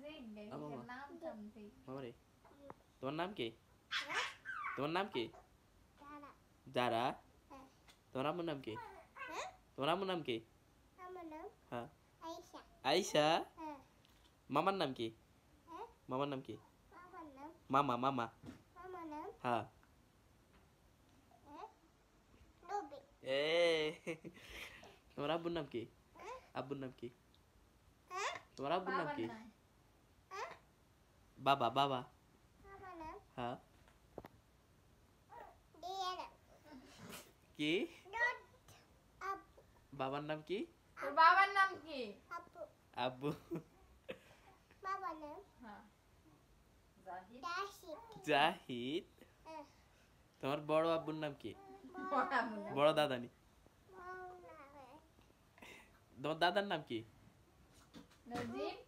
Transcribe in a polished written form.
মামা মামা রে তোমার নাম কি? তোমার নাম কি? যারা। তোমার আম্মুর নাম কি? তোমার আম্মুর নাম কি? হ্যাঁ আইসা। মামার নাম কি? মামার নাম কি? মামা মামা। হ্যাঁ এ তোমার আব্বুর নাম কি? আব্বুর নাম কি? তোমার আব্বুর নাম কি? বাবা বাবা। হ্যাঁ কি? বাবার নাম কি? তোর বাবার নাম কি? আব্বু। বাবার নাম জাহিদ। তোমার বড় আব্বুর নাম কি? বড় দাদানি। তোমার দাদার নাম কি? নজিব।